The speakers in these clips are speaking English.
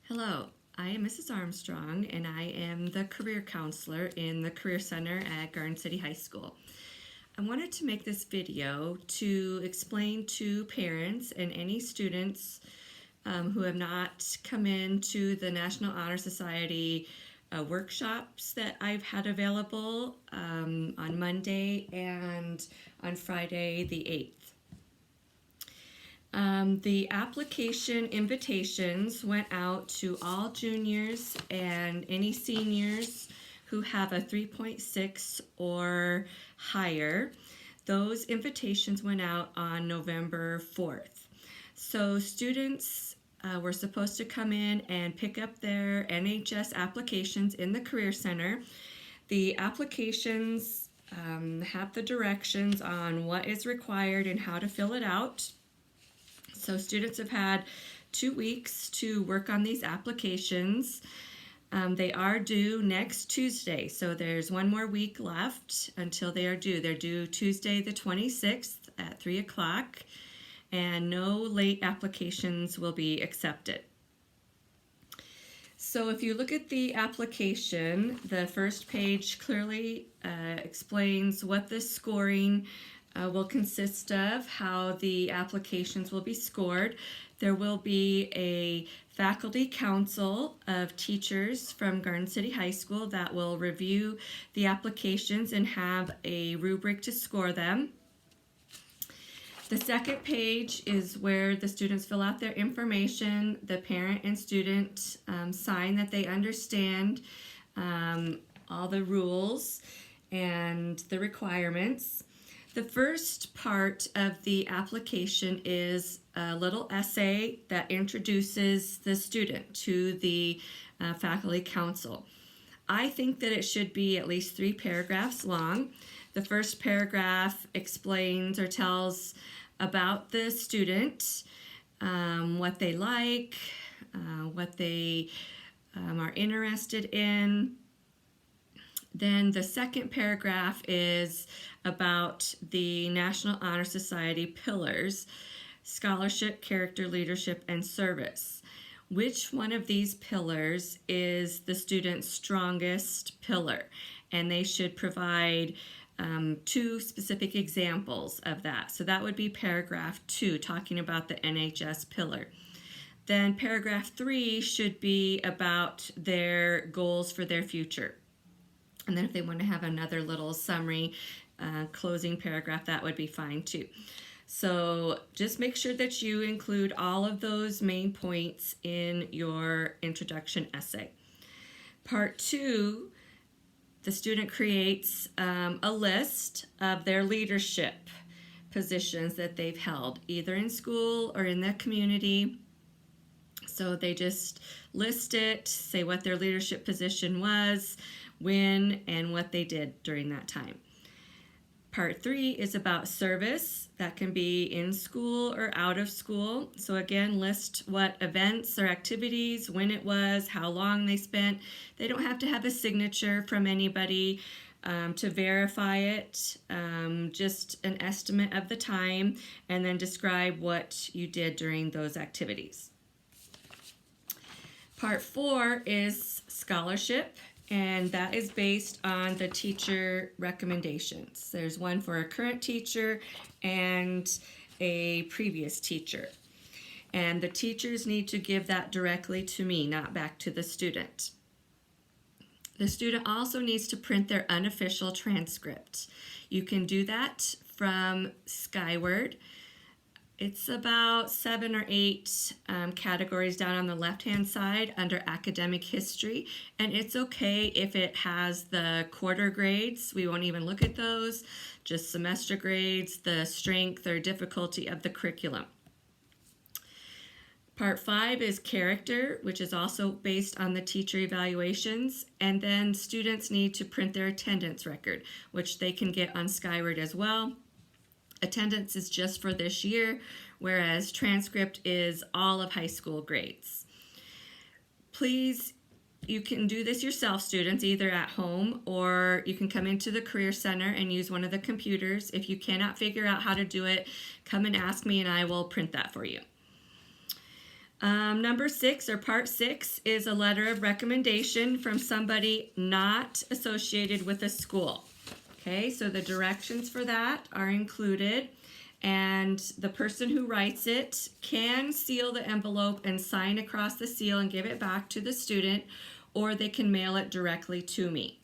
Hello, I am Mrs. Armstrong and I am the career counselor in the Career Center at Garden City High School. I wanted to make this video to explain to parents and any students who have not come into the National Honor Society workshops that I've had available on Monday and on Friday the 8th. The application invitations went out to all juniors and any seniors who have a 3.6 or higher. Those invitations went out on November 4th. So students were supposed to come in and pick up their NHS applications in the Career Center. The applications have the directions on what is required and how to fill it out. So students have had 2 weeks to work on these applications. They are due next Tuesday, so there's one more week left until they are due. They're due Tuesday the 26th at 3 o'clock, and no late applications will be accepted. So if you look at the application, the first page clearly explains what the scoring will consist of, how the applications will be scored. There will be a faculty council of teachers from Garden City High School that will review the applications and have a rubric to score them. The second page is where the students fill out their information. The parent and student sign that they understand all the rules and the requirements. The first part of the application is a little essay that introduces the student to the faculty council. I think that it should be at least 3 paragraphs long. The first paragraph explains or tells about the student, what they like, what they are interested in. Then the second paragraph is about the National Honor Society pillars: scholarship, character, leadership, and service. Which one of these pillars is the student's strongest pillar? And they should provide 2 specific examples of that. So that would be paragraph 2, talking about the NHS pillar. Then paragraph 3 should be about their goals for their future. And then if they want to have another little summary closing paragraph, that would be fine too. So just make sure that you include all of those main points in your introduction essay. Part 2, the student creates a list of their leadership positions that they've held, either in school or in the community. So they just list it, say what their leadership position was, when, and what they did during that time. Part 3 is about service. That can be in school or out of school. So again, list what events or activities, when it was, how long they spent. They don't have to have a signature from anybody to verify it, just an estimate of the time, and then describe what you did during those activities. Part 4 is scholarship, and that is based on the teacher recommendations. There's one for a current teacher and a previous teacher. And the teachers need to give that directly to me, not back to the student. The student also needs to print their unofficial transcript. You can do that from Skyward. It's about 7 or 8 categories down on the left-hand side under academic history, and it's okay if it has the quarter grades. We won't even look at those, just semester grades, the strength or difficulty of the curriculum. Part 5 is character, which is also based on the teacher evaluations, and then students need to print their attendance record, which they can get on Skyward as well. Attendance is just for this year, whereas transcript is all of high school grades. Please, you can do this yourself, students, either at home or you can come into the Career Center and use one of the computers. If you cannot figure out how to do it, come and ask me and I will print that for you. Number 6, or part 6, is a letter of recommendation from somebody not associated with a school. Okay, so the directions for that are included, and the person who writes it can seal the envelope and sign across the seal and give it back to the student, or they can mail it directly to me.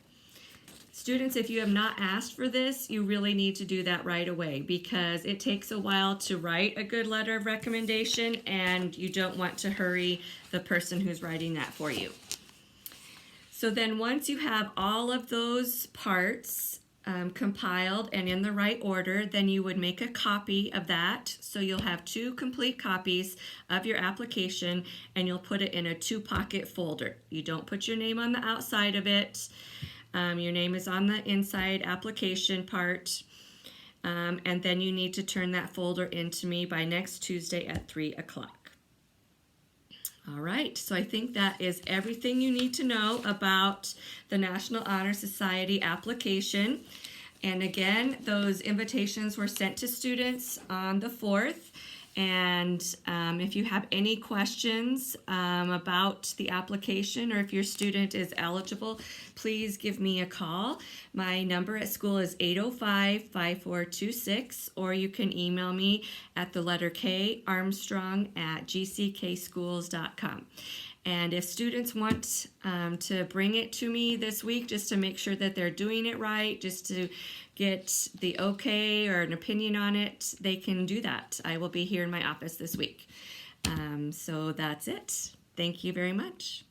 Students, if you have not asked for this, you really need to do that right away, because it takes a while to write a good letter of recommendation, and you don't want to hurry the person who's writing that for you. So then once you have all of those parts compiled and in the right order, then you would make a copy of that. So you'll have 2 complete copies of your application, and you'll put it in a 2-pocket folder. You don't put your name on the outside of it. Your name is on the inside application part, and then you need to turn that folder in to me by next Tuesday at 3 o'clock. All right, so I think that is everything you need to know about the National Honor Society application. And again, those invitations were sent to students on the 4th. And if you have any questions about the application, or if your student is eligible, please give me a call. My number at school is 805-5426, or you can email me at the letter K Armstrong@gckschools.com. And if students want to bring it to me this week, just to make sure that they're doing it right, just to get the okay or an opinion on it, they can do that. I will be here in my office this week. So that's it. Thank you very much.